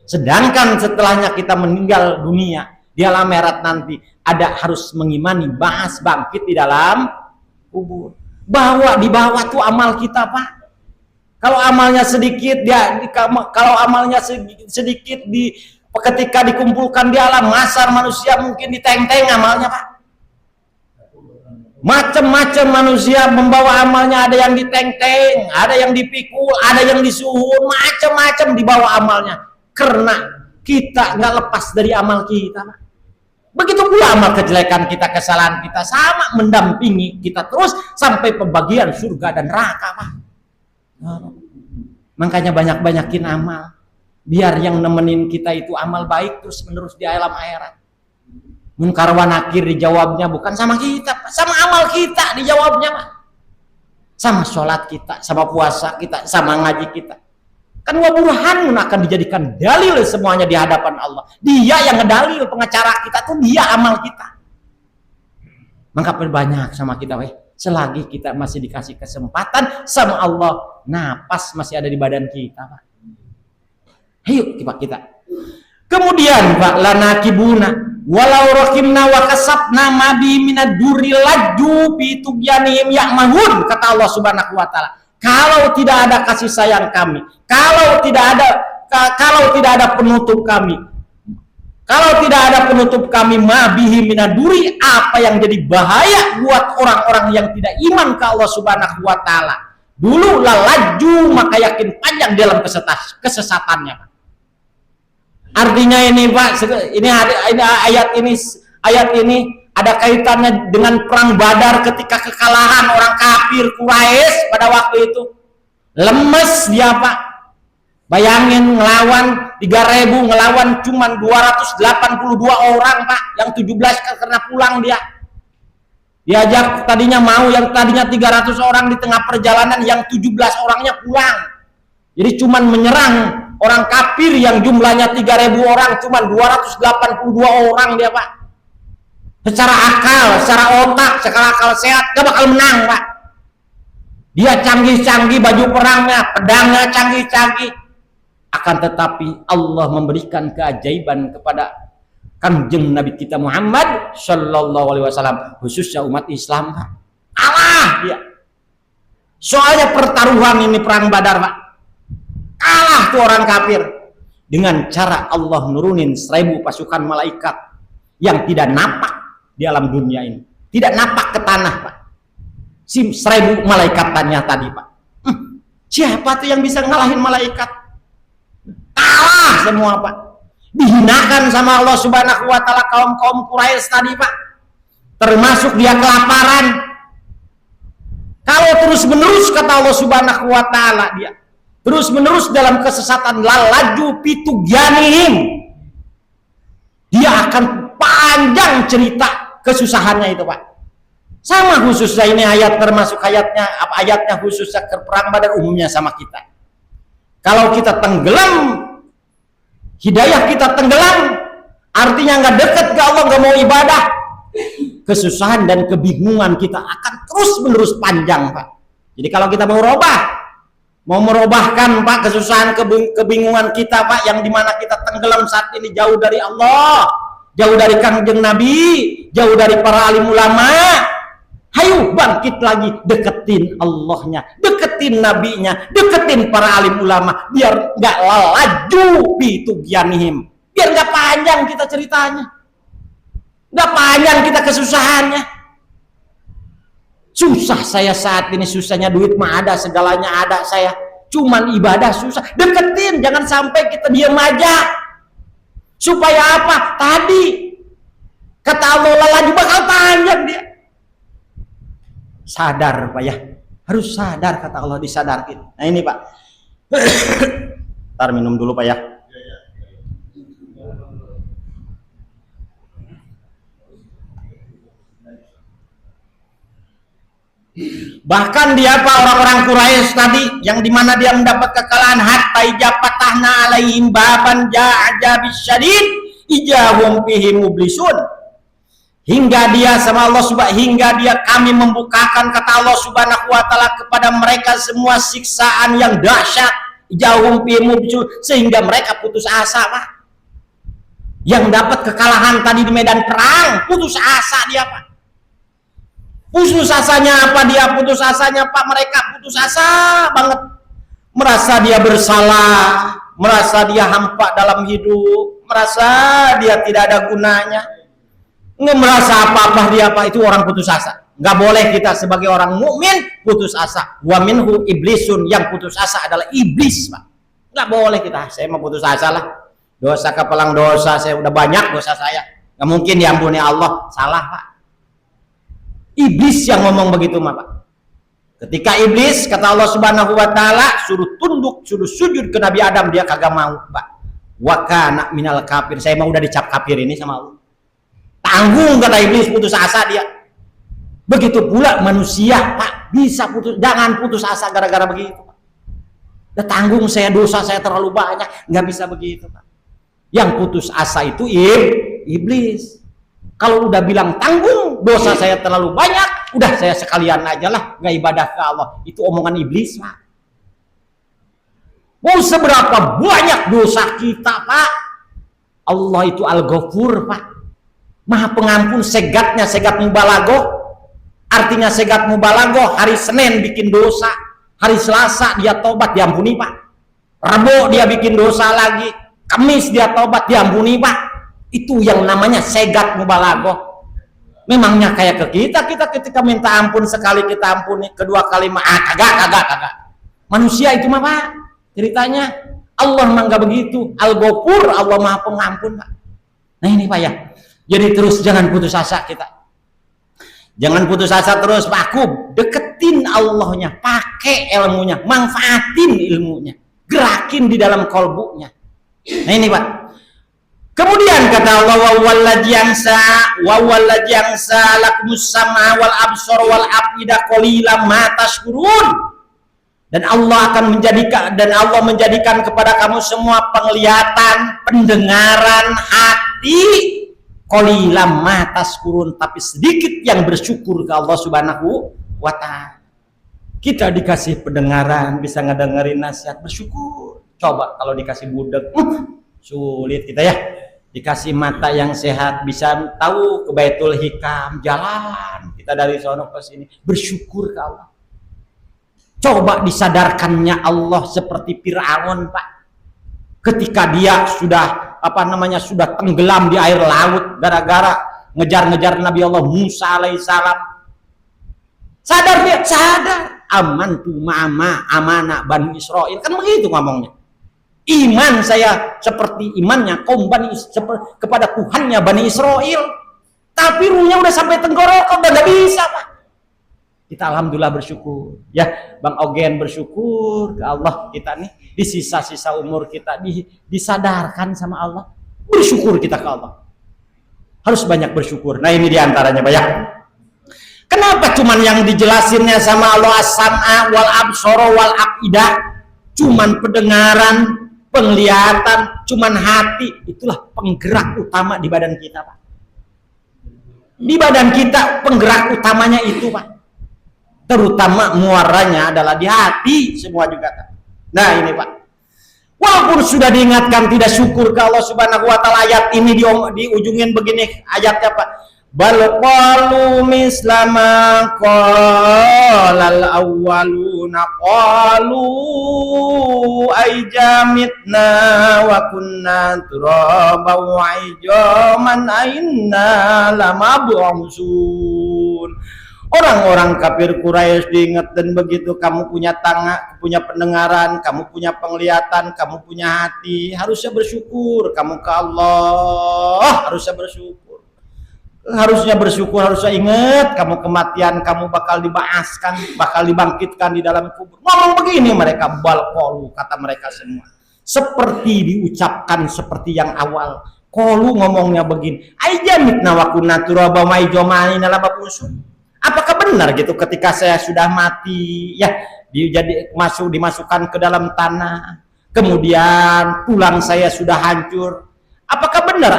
[SPEAKER 1] Sedangkan setelahnya kita meninggal dunia, di alam akhirat nanti ada harus mengimani ba'as, bangkit di dalam kubur. Bahwa di bawah tuh amal kita Pak. Kalau amalnya sedikit ketika dikumpulkan di alam mahsyar manusia mungkin diteng-teng amalnya Pak. Macam-macam manusia membawa amalnya, ada yang diteng-teng, ada yang dipikul, ada yang disuhun, macam-macam dibawa amalnya. Karena kita nggak lepas dari amal kita Pak. Begitu pula amal kejelekan kita, kesalahan kita sama mendampingi kita terus sampai pembagian surga dan neraka Pak. Makanya banyak-banyakin amal. Biar yang nemenin kita itu amal baik terus menerus di alam akhirat. Munkar wa nakir dijawabnya bukan sama kita, sama amal kita dijawabnya, Pak. Sama sholat kita, sama puasa kita, sama ngaji kita. Kan wa burhanun akan dijadikan dalil semuanya di hadapan Allah. Dia yang ngedalil, pengacara kita tuh dia amal kita. Maka perbanyak sama kita, weh. Selagi kita masih dikasih kesempatan sama Allah, napas masih ada di badan kita, Pak. Ayo kita. Kemudian Pak, lanakibuna walau rakimna wa kasabna ma bi minad duri laju bi tugyanihim ya'mahun, kata Allah Subhanahu wa taala. Kalau tidak ada kasih sayang kami, kalau tidak ada penutup kami, kalau tidak ada penutup kami ma bihi minad duri, apa yang jadi bahaya buat orang-orang yang tidak iman ke Allah Subhanahu wa taala. Dulu laju maka yakin panjang dalam kesesatannya, Pak. Artinya ini, Pak, ini ayat ini ada kaitannya dengan perang Badar ketika kekalahan orang kafir Quraisy pada waktu itu. Lemes dia, Pak. Bayangin ngelawan 3.000, ngelawan cuman 282 orang, Pak. Yang 17 karena pulang dia. Diajak tadinya mau, yang tadinya 300 orang di tengah perjalanan, yang 17 orangnya pulang. Jadi cuman menyerang orang kafir yang jumlahnya 3.000 orang, cuman 282 orang dia, Pak. Secara akal, secara otak, secara akal sehat gak bakal menang, Pak. Dia canggih-canggih baju perangnya, pedangnya canggih-canggih. Akan tetapi Allah memberikan keajaiban kepada Kanjeng Nabi kita Muhammad Sallallahu Alaihi Wasallam, khususnya umat Islam, Pak. Kalah dia. Soalnya pertaruhan ini perang Badar, Pak. Kalah tuh orang kafir dengan cara Allah nurunin 1.000 pasukan malaikat yang tidak napak di alam dunia ini, tidak napak ke tanah, Pak. 1.000 malaikatannya tadi, Pak. Siapa tuh yang bisa ngalahin malaikat? Kalah semua, Pak. Dihinakan sama Allah Subhanahu wa taala kaum Quraisy tadi, Pak. Termasuk dia kelaparan. Kalau terus-menerus kata Allah Subhanahu wa taala dia terus-menerus dalam kesesatan, lalaju pitugyanihim, dia akan panjang cerita kesusahannya itu, Pak. Sama khususnya ini ayat, termasuk ayatnya khususnya ke perang Badar, umumnya sama kita. Kalau kita tenggelam, hidayah kita tenggelam, artinya nggak dekat ke Allah, nggak mau ibadah, kesusahan dan kebingungan kita akan terus-menerus panjang, Pak. Jadi kalau kita mau merubahkan, Pak, kesusahan kebingungan kita, Pak, yang dimana kita tenggelam saat ini jauh dari Allah, jauh dari Kanjeng Nabi, jauh dari para alim ulama. Hayu bangkit lagi, deketin Allahnya, deketin Nabinya, deketin para alim ulama, biar nggak laju bitugyanihim, biar nggak panjang kita ceritanya, nggak panjang kita kesusahannya. Susah saya saat ini, susahnya duit mah ada, segalanya ada saya, cuman ibadah susah. Deketin, jangan sampai kita diam aja. Supaya apa? Tadi kata Allah lagi bakal panjang dia. Sadar, Pak, ya. Harus sadar, kata Allah, disadarkan. Nah ini, Pak. Ntar minum dulu, Pak, ya. Bahkan dia, Pak, orang-orang Quraisy tadi yang dimana dia mendapat kekalahan, hatta ijapatahna alaihim baban ja'ajabis syadid ijahum fihi mublisun, hingga dia sama Allah hingga dia kami membukakan, kata Allah Subhanahu wa taala, kepada mereka semua siksaan yang dahsyat, ijahum fihi mublisun, sehingga mereka putus asa, Pak. Yang dapat kekalahan tadi di medan perang, putus asa dia, Pak. Putus asanya apa dia? Putus asanya, Pak, mereka putus asa banget. Merasa dia bersalah, merasa dia hampa dalam hidup, merasa dia tidak ada gunanya. Nggak merasa apa-apa dia, Pak, itu orang putus asa. Nggak boleh kita sebagai orang mukmin putus asa. Wa minhu iblisun, yang putus asa adalah iblis, Pak. Nggak boleh kita, saya mau putus asa lah. Dosa kepalang dosa, saya udah banyak dosa saya. Nggak mungkin diampuni Allah, salah, Pak. Iblis yang ngomong begitu, Pak. Ketika iblis kata Allah Subhanahu wa taala suruh tunduk, suruh sujud ke Nabi Adam, dia kagak mau, Pak. Wa kana minal kafir. Saya mau udah dicap kafir ini sama Allah. Tanggung kata iblis, putus asa dia. Begitu pula manusia, Pak, bisa putus, jangan putus asa gara-gara begitu, Pak. Udah tanggung saya, dosa saya terlalu banyak, nggak bisa begitu, Pak. Yang putus asa itu iblis. Kalau udah bilang tanggung, dosa saya terlalu banyak, udah saya sekalian aja lah nggak ibadah ke Allah. Itu omongan iblis, Pak. Mau seberapa banyak dosa kita, Pak, Allah itu Al-Ghafur, Pak, Maha Pengampun. Segatnya segat mubalaghah. Artinya segat mubalaghah, hari Senin bikin dosa, hari Selasa dia tobat diampuni, Pak. Rabu dia bikin dosa lagi, Kamis dia tobat diampuni, Pak. Itu yang namanya segat mubalaghah. Memangnya kayak ke kita ketika minta ampun sekali kita ampuni, kedua kali kagak. Manusia itu mah, Pak, ceritanya. Allah mah enggak begitu. Al-Ghafur, Allah Maha Pengampun, Pak. Nah ini, Pak, ya. Jadi terus jangan putus asa kita. Jangan putus asa terus, Pak. Deketin Allahnya, pakai ilmunya, manfaatin ilmunya, gerakin di dalam kolbunya. Nah ini, Pak. Kemudian kata Allah, wawalladzi yangsa lakumus sama wal absor wal afida qalilan ma tashkurun. Dan Allah menjadikan kepada kamu semua penglihatan, pendengaran, hati, qalilan ma tashkurun, tapi sedikit yang bersyukur ke Allah Subhanahu wa taala. Kita dikasih pendengaran, bisa ngedengerin nasihat, bersyukur. Coba kalau dikasih budek, sulit kita ya. Dikasih mata yang sehat, bisa tahu ke Baitul Hikam, jalan kita dari sono ke sini, bersyukur ke Allah. Coba disadarkannya Allah seperti Fir'aun, Pak, ketika dia sudah sudah tenggelam di air laut gara-gara ngejar-ngejar Nabi Allah Musa alaihissalam. Sadar dia, sadar. Amantu ma'ama amana Bani Israil, kan begitu ngomongnya. Iman saya seperti imannya kaum kepada Tuhannya Bani Israel. Tapi ruhnya udah sampai tenggorokan, udah gak bisa, Pak. Kita alhamdulillah bersyukur. Ya, Bang Ogen bersyukur ke Allah kita nih. Di sisa-sisa umur kita disadarkan sama Allah. Bersyukur kita ke Allah. Harus banyak bersyukur. Nah ini diantaranya, Pak, ya. Kenapa cuman yang dijelasinnya sama Allah as-sam'a wal absara wal afidah? Cuman pendengaran, penglihatan, cuman hati. Itulah penggerak utama di badan kita, Pak. Di badan kita penggerak utamanya itu, Pak. Terutama muaranya adalah di hati semua juga, Pak. Nah ini, Pak. Walaupun sudah diingatkan tidak syukur ke Allah Subhanahu wa taala, ayat ini diujungin begini ayatnya, Pak. Bal qalu mislama qalal awwaluna qalu aijamitna wa kunna turaba wa ijaman aina lamab'usun. Orang-orang kafir Quraisy diingetin begitu, kamu punya tangan, punya pendengaran, kamu punya penglihatan, kamu punya hati, harusnya bersyukur kamu ke Allah, harusnya bersyukur. Harusnya ingat kamu kematian, kamu bakal dibahaskan, bakal dibangkitkan di dalam kubur. Ngomong begini mereka, balqolu, kata mereka semua. Seperti diucapkan seperti yang awal. Qalu ngomongnya begini, aijamitna wa kunna turaba wa ijamani lamab'usun. Apakah benar gitu ketika saya sudah mati ya dimasukkan ke dalam tanah, kemudian tulang saya sudah hancur? Apakah benar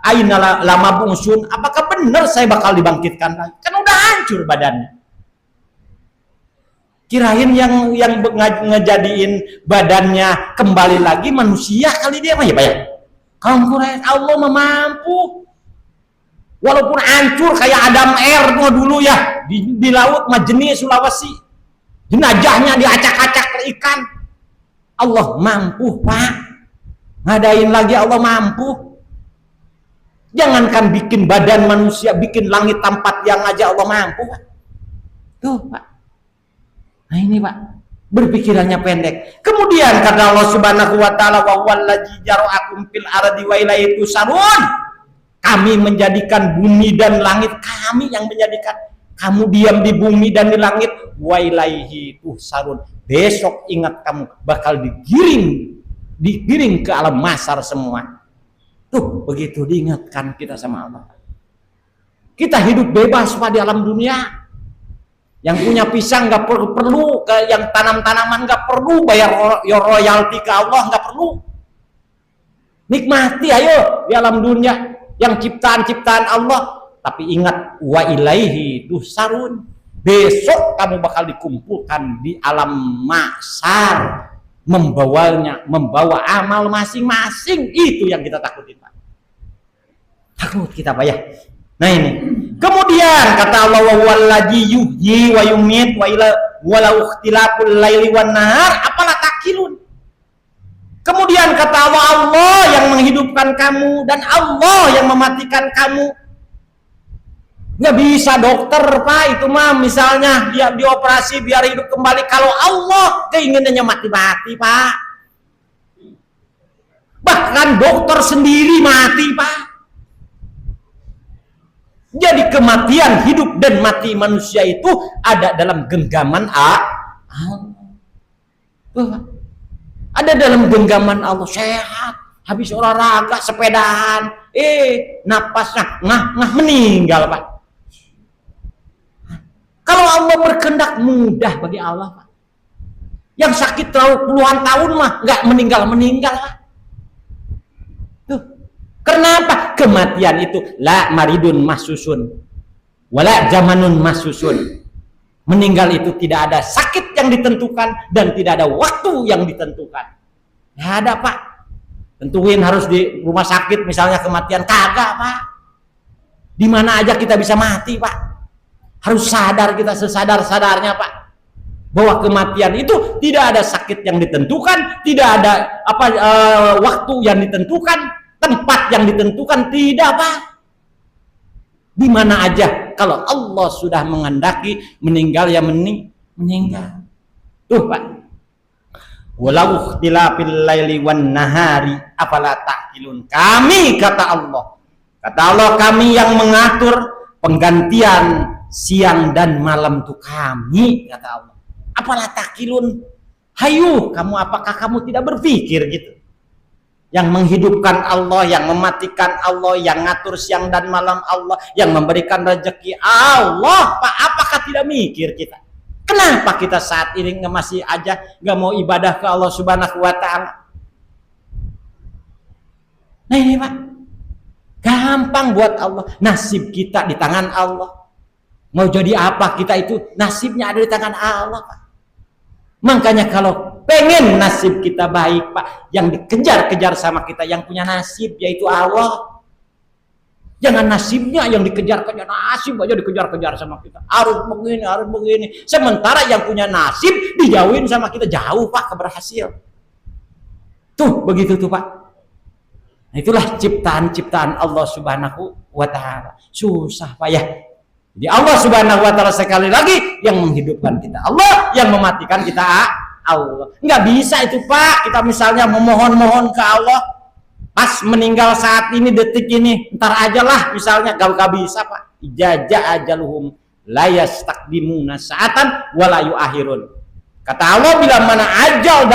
[SPEAKER 1] aina lamab'usun? Apakah benar saya bakal dibangkitkan lagi? Kan udah hancur badannya. Kirain yang ngejadiin badannya kembali lagi manusia kali dia, ya, Pak, ya? Kaum Quraisy, Allah mampu. Walaupun hancur kayak Adam Air dulu ya di laut Majene Sulawesi, jenazahnya diacak-acak ikan. Allah mampu, Pak. Ngadain lagi Allah mampu. Jangankan bikin badan manusia, bikin langit tempat yang aja Allah mampu, Pak. Tuh, Pak. Nah ini, Pak, berpikirannya pendek. Kemudian kata Allah Subhanahu wa taala, wa huwallazi jara'akum fil ardi wa ilaihi tusarun. Kami menjadikan bumi dan langit, kami yang menjadikan. Kamu diam di bumi dan di langit, wa ilaihi tuhsarun. Besok ingat kamu bakal digiring ke alam mahsyar semua. Tuh, begitu diingatkan kita sama Allah. Kita hidup bebas Pak di alam dunia. Yang punya pisang nggak perlu, yang tanam-tanaman nggak perlu bayar royalti ke Allah, nggak perlu. Nikmati ayo di alam dunia yang ciptaan-ciptaan Allah. Tapi ingat wa ilaihi tuhsarun. Besok kamu bakal dikumpulkan di alam mahsyar, membawa amal masing-masing. Itu yang kita takutin Pak. Takut kita Pak ya. Nah ini. Kemudian kata Allah wa huwallazi yuhyi wa yumiit wa walau ikhtilaful laili wan nahar apalah takilun. Kemudian kata Allah, Allah yang menghidupkan kamu dan Allah yang mematikan kamu. Nggak bisa dokter Pak, itu mah misalnya dia dioperasi biar hidup kembali. Kalau Allah keinginannya mati-mati Pak. Bahkan dokter sendiri mati Pak. Jadi kematian hidup dan mati manusia itu ada dalam genggaman Allah. Ada dalam genggaman Allah. Sehat, habis olahraga, sepedaan, napasnya ngah meninggal Pak. Kalau Allah berkehendak mudah bagi Allah Pak. Yang sakit terlalu puluhan tahun mah nggak meninggal Pak. Tuh. Kenapa? Kematian itu la maridun mahsusun wala zamanun mahsusun. Meninggal itu tidak ada sakit yang ditentukan dan tidak ada waktu yang ditentukan. Ya ada Pak. Tentuin harus di rumah sakit misalnya kematian, kagak Pak. Di mana aja kita bisa mati Pak. Harus sadar kita sesadar-sadarnya Pak, bahwa kematian itu tidak ada sakit yang ditentukan, tidak ada waktu yang ditentukan, tempat yang ditentukan, tidak Pak. Di mana aja kalau Allah sudah menghendaki meninggal ya meninggal. Tuh Pak. Walau ikhtilafil laili wan nahari afala ta'qilun. Kami kata Allah kami yang mengatur penggantian siang dan malam tuh kami kata Allah. Apalah takilun, hayu kamu, apakah kamu tidak berpikir gitu? Yang menghidupkan Allah, yang mematikan Allah, yang ngatur siang dan malam Allah, yang memberikan rezeki Allah Pak. Apakah tidak mikir kita? Kenapa kita saat ini masih aja nggak mau ibadah ke Allah Subhanahu wa Ta'ala? Nah ini Pak, gampang buat Allah. Nasib kita di tangan Allah. Mau jadi apa kita itu nasibnya ada di tangan Allah Pak. Makanya kalau pengen nasib kita baik Pak, yang dikejar-kejar sama kita yang punya nasib yaitu Allah. Jangan nasibnya yang dikejar-kejar, nasib aja dikejar-kejar sama kita. Harus begini. Sementara yang punya nasib dijauhin sama kita, jauh Pak keberhasil. Tuh begitu tuh Pak. Nah, itulah ciptaan-ciptaan Allah Subhanahu wa Ta'ala. Susah Pak ya. Jadi Allah Subhanahu wa Ta'ala sekali lagi yang menghidupkan kita, Allah yang mematikan kita, Allah. Nggak bisa itu Pak, kita misalnya memohon-mohon ke Allah pas meninggal saat ini, detik ini, ntar aja lah misalnya, gak bisa Pak. Ijaja ajaluhum la yastaqdimuna sa'atan wa la yu'akhirun. Kata Allah, bila mana ajal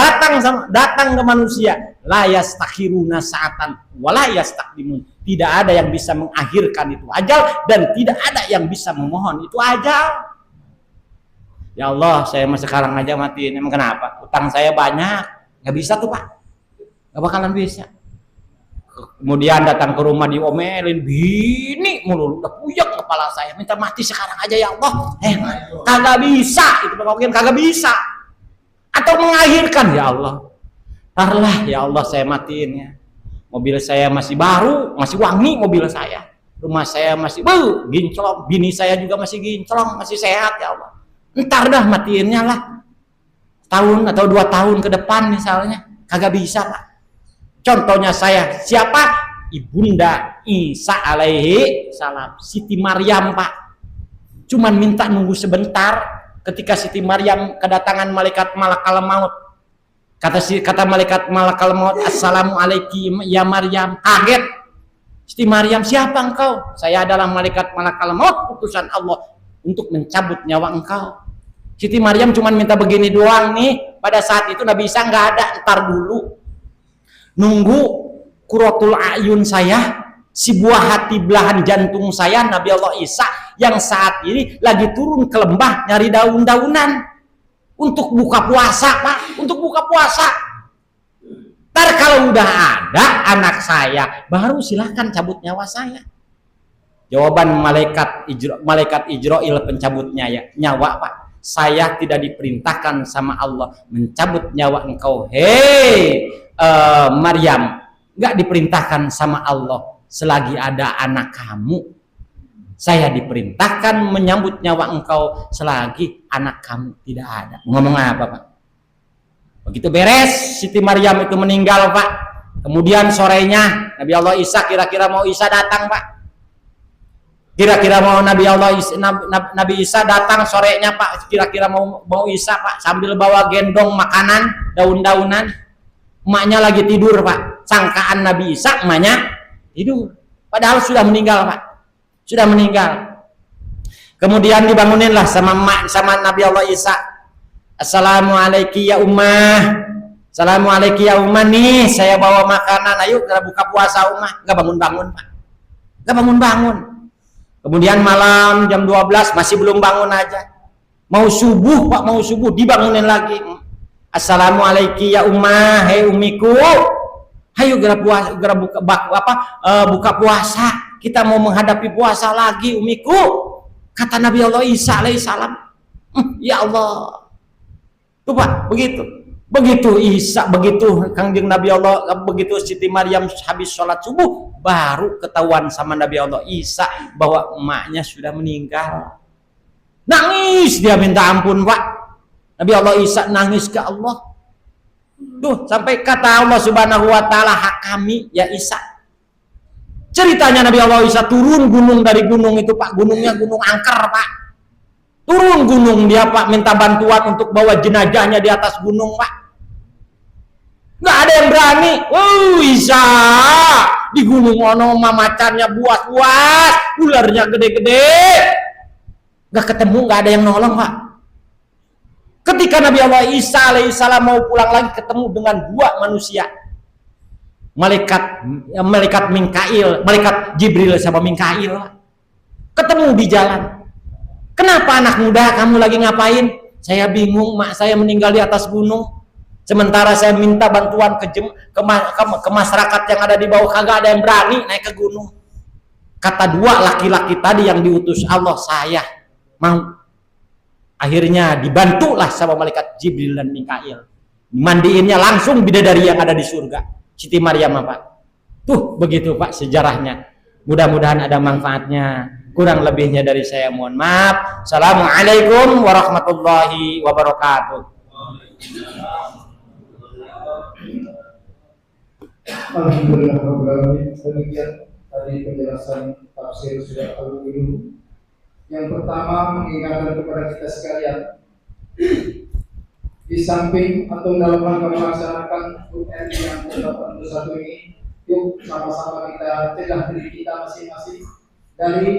[SPEAKER 1] datang ke manusia, la yastakhiruna sa'atan wa la yastaqdimun. Tidak ada yang bisa mengakhirkan itu ajal dan tidak ada yang bisa memohon itu ajal. Ya Allah, saya masih sekarang aja matiin. Emang kenapa? Utang saya banyak, nggak bisa tuh Pak, nggak bakalan bisa. Kemudian datang ke rumah diomelin, bini mulu, udah puyeng kepala saya, minta mati sekarang aja ya Allah. Kagak bisa, itu mungkin kagak bisa. Atau mengakhirkan, ya Allah, tarlah ya Allah saya matiin ya. Mobil saya masih baru, masih wangi mobil saya. Rumah saya masih ginclong, bini saya juga masih ginclong, masih sehat ya Allah. Ntar dah matiinnya lah. Tahun atau 2 tahun ke depan misalnya, kagak bisa Pak. Contohnya saya, siapa? Ibunda Isa alaihi salam, Siti Maryam Pak. Cuman minta nunggu sebentar, ketika Siti Maryam kedatangan malaikat malakal maut. Kata malaikat malakal maut, assalamualaikum ya Maryam. Kaget Siti Maryam, siapa engkau? Saya adalah malaikat malakal maut, utusan Allah untuk mencabut nyawa engkau. Siti Maryam cuma minta begini doang nih. Pada saat itu Nabi Isa nggak ada, ntar dulu. Nunggu Qurratul Ayun saya, si buah hati belahan jantung saya, Nabi Allah Isa yang saat ini lagi turun ke lembah nyari daun-daunan untuk buka puasa, Pak, untuk buka puasa. Ntar kalau udah ada anak saya, baru silahkan cabut nyawa saya. Jawaban malaikat Ijrail pencabutnya ya, nyawa, Pak. Saya tidak diperintahkan sama Allah mencabut nyawa engkau, hei Maryam. Nggak diperintahkan sama Allah selagi ada anak kamu. Saya diperintahkan menyambut nyawa engkau selagi anak kamu tidak ada. Ngomong apa, Pak? Begitu beres Siti Maryam itu meninggal, Pak. Kemudian sorenya Nabi Allah Isa kira-kira mau Isa datang, Pak. Kira-kira mau Nabi Allah Isa, Nabi Isa datang sorenya, Pak. Kira-kira mau Isa, Pak, sambil bawa gendong makanan, daun-daunan. Emaknya lagi tidur, Pak. Sangkaan Nabi Isa, emaknya tidur. Padahal sudah meninggal, Pak. Sudah meninggal. Kemudian dibanguninlah sama emak, sama Nabi Allah Isa. Assalamualaikum ya ummah. Assalamualaikum ya ummah, nih saya bawa makanan. Ayo kita buka puasa ummah. Gak bangun-bangun, Pak. Gak bangun-bangun. Kemudian malam jam 12 masih belum bangun aja. Mau subuh, Pak, mau subuh dibangunin lagi. Assalamualaikum ya ummah, hei umiku. Ayo buka puasa. Kita mau menghadapi puasa lagi umiku. Kata Nabi Allah Isa alaihissalam. Ya Allah. Tuh, Pak, begitu Isa, begitu Kangjeng Nabi Allah, begitu Siti Maryam habis sholat subuh, baru ketahuan sama Nabi Allah Isa bahwa emaknya sudah meninggal. Nangis dia minta ampun, Pak. Nabi Allah Isa nangis ke Allah. Tuh, sampai kata Allah Subhanahu wa taala, hak kami ya Isa. Ceritanya Nabi Allah Isa turun gunung dari gunung itu, Pak. Gunungnya gunung angker, Pak. Turun gunung dia, Pak, minta bantuan untuk bawa jenazahnya di atas gunung, Pak. Nggak ada yang berani. Isa di gunung ono macannya buas-buas, ularnya gede-gede. Nggak ketemu, nggak ada yang nolong, Pak. Ketika Nabi Allah Isa alaihissalam mau pulang lagi, ketemu dengan dua manusia. Malaikat Mikail, malaikat Jibril sama Mikail. Ketemu di jalan. Kenapa anak muda, kamu lagi ngapain? Saya bingung, mak saya meninggal di atas gunung. Sementara saya minta bantuan ke masyarakat yang ada di bawah, kagak ada yang berani naik ke gunung. Kata dua laki-laki tadi yang diutus Allah, saya mau. Akhirnya dibantulah sama malaikat Jibril dan Mikail. Mandiinnya langsung bidadari yang ada di surga, Siti Maryam, Pak. Tuh, begitu, Pak, sejarahnya. Mudah-mudahan ada manfaatnya. Kurang lebihnya dari saya mohon maaf. Assalamualaikum warahmatullahi wabarakatuh.
[SPEAKER 2] Alhamdulillah, demikian tadi penjelasan tafsir sudah dulu. Yang pertama, mengingatkan kepada kita sekalian, di samping atau dalam rangka melaksanakan UN yang ke-81 ini, yuk sama-sama kita cegah diri kita masing-masing dari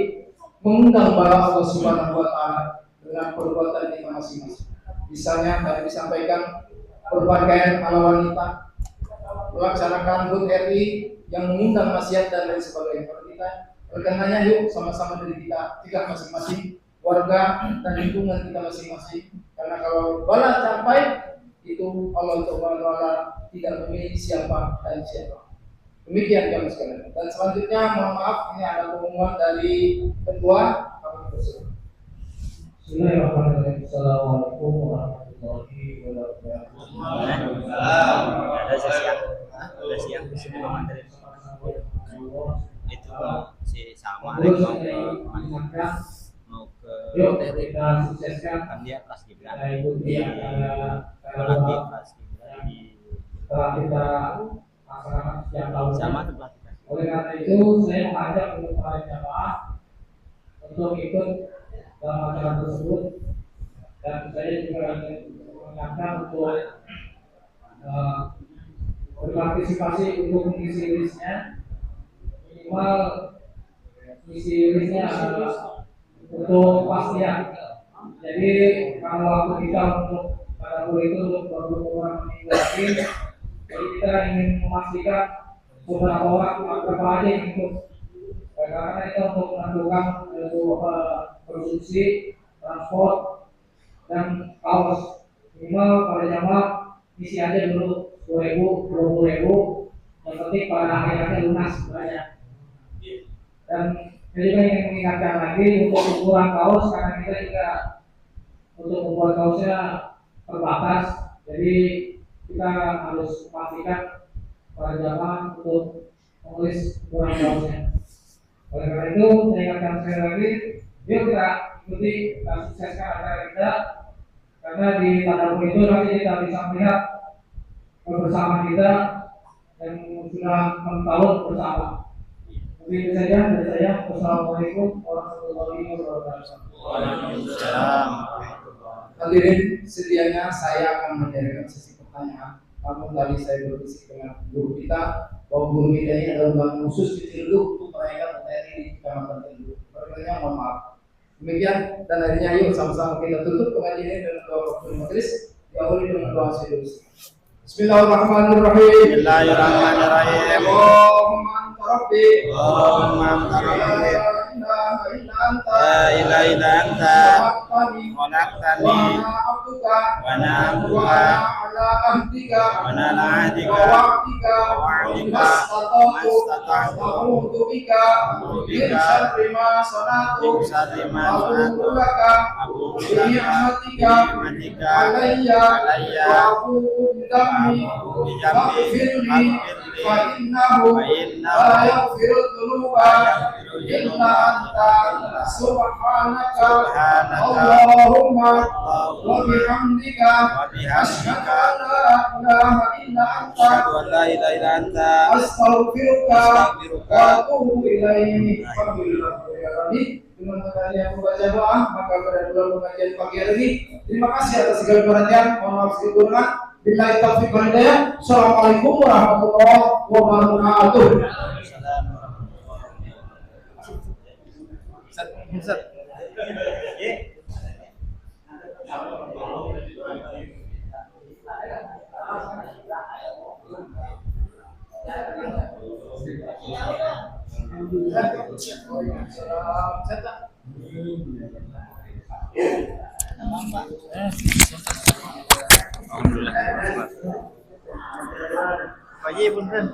[SPEAKER 2] mengundang bala Allah Subhanahu wa taala dengan perbuatan kita masing-masing. Misalnya tadi disampaikan berpakaian ala wanita, melaksanakan HUT RI yang mengundang maksiat dan lain sebagainya. Kalau kita berkenanya, yuk sama-sama dari kita cegah masing-masing, warga dan lingkungan kita masing-masing. Karena kalau bala capai itu Allah Subhanahu wa taala tidak memilih siapa dan siapa. Demikian jamaah sekalian. Dan selanjutnya mohon maaf, ini ada pengumuman dari ketua kami tersebut. Bismillahirrahmanirrahim. Assalamualaikum warahmatullahi wabarakatuh.
[SPEAKER 1] Ada siang sebelum materi itu si sama mau ke
[SPEAKER 2] kita sukseskan
[SPEAKER 1] kan dia kelas Gibran
[SPEAKER 2] setelah kita laksanakan setiap tahun.
[SPEAKER 1] sama
[SPEAKER 2] Oleh karena itu saya mengajak untuk para jamaah untuk ikut dalam acara tersebut, dan saya juga ingin mengingatkan untuk berpartisipasi untuk mengisi listnya. Minimal isi listnya adalah untuk pastian Jadi kalau waktu kita untuk pada kuliah itu untuk beberapa minggu lagi, jadi kita ingin memastikan beberapa orang berapa aja yang ikut. Karena itu untuk menentukan produksi, transport, dan kaos minimal pada jamaah isi aja dulu 10.000, 20.000, yang penting pada akhirnya lunas sebenarnya. Dan saya juga ingin mengingatkan lagi untuk ukuran kaos karena kita juga untuk membuat kaosnya terbatas, jadi kita harus memastikan para jamaah untuk menulis ukuran kaosnya. Oleh karena itu, saya ingatkan sekali lagi, yuk kita ikuti dan sukseskan acara kita, karena di tadabur itu nanti kita bisa melihat kebersamaan kita yang sudah 6 tahun bersama. Mungkin itu saja dari saya. Wassalamualaikum warahmatullahi wabarakatuh.
[SPEAKER 1] Waalaikumsalam.
[SPEAKER 2] Hadirin, sedianya saya akan menjadikan sesi pertanyaan. Namun tadi saya berdiskusi dengan guru kita bahwa guru kita ini adalah bank khusus di Tildu untuk merayakan TNI di Kecamatan Tildu. Berikutnya mohon maaf. Demikian dan akhirnya yuk sama-sama kita tutup pengajian ini dengan doa waktu majelis. Diawali dengan doa sedulur. Bismillahirrahmanirrahim.
[SPEAKER 1] Bismillahirrahmanirrahim.
[SPEAKER 2] Allahumma anta rabbi.
[SPEAKER 1] Allahumma anta rabbi.
[SPEAKER 2] La ilaha illa anta.
[SPEAKER 1] Khalaqtani
[SPEAKER 2] wa ana abduka
[SPEAKER 1] wa ana abduka
[SPEAKER 2] ala ahdika
[SPEAKER 1] wa ala ahdika
[SPEAKER 2] wa wa'dika
[SPEAKER 1] wa wa'dika
[SPEAKER 2] mastata'tu
[SPEAKER 1] mastata'tu
[SPEAKER 2] a'udzu bika min syarri ma sana'tu
[SPEAKER 1] min syarri ma
[SPEAKER 2] a'udzu
[SPEAKER 1] sana'tu
[SPEAKER 2] laka
[SPEAKER 1] a'udzu
[SPEAKER 2] bi
[SPEAKER 1] laka
[SPEAKER 2] ni'matika
[SPEAKER 1] bi ni'matika
[SPEAKER 2] alayya
[SPEAKER 1] alayya
[SPEAKER 2] wa a'udzu bi dhambi
[SPEAKER 1] wa bi dhambi
[SPEAKER 2] faghfirli
[SPEAKER 1] faghfirli
[SPEAKER 2] fa innahu
[SPEAKER 1] fa innahu
[SPEAKER 2] la yaghfiru dhunuba
[SPEAKER 1] yaghfiru
[SPEAKER 2] illa anta subhanaka
[SPEAKER 1] Subhanaka
[SPEAKER 2] Allahumma
[SPEAKER 1] Allahumma
[SPEAKER 2] wa bihamdika
[SPEAKER 1] wa bihamdika
[SPEAKER 2] asyhadu an la ilaha illa anta
[SPEAKER 1] asyhadu an la ilaha illa anta
[SPEAKER 2] astaghfiruka
[SPEAKER 1] Astaghfiruka.
[SPEAKER 2] wa atubu ilaihi. Dengan mengenai yang membaca doa, maka pada bulan pengajian pagi hari ini, terima kasih atas segala perhatian. Mohon maaf segala kekurangan. Billahi taufiq wal hidayah. Assalamualaikum warahmatullahi wabarakatuh.
[SPEAKER 1] Pagi punten.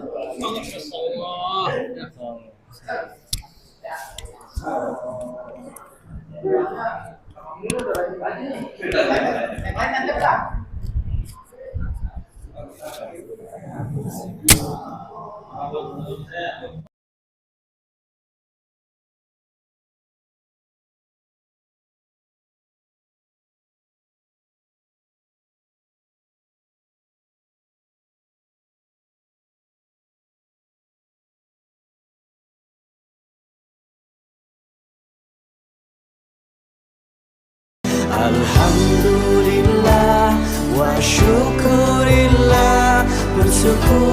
[SPEAKER 3] Alhamdulillah wa syukurillah, bersyukur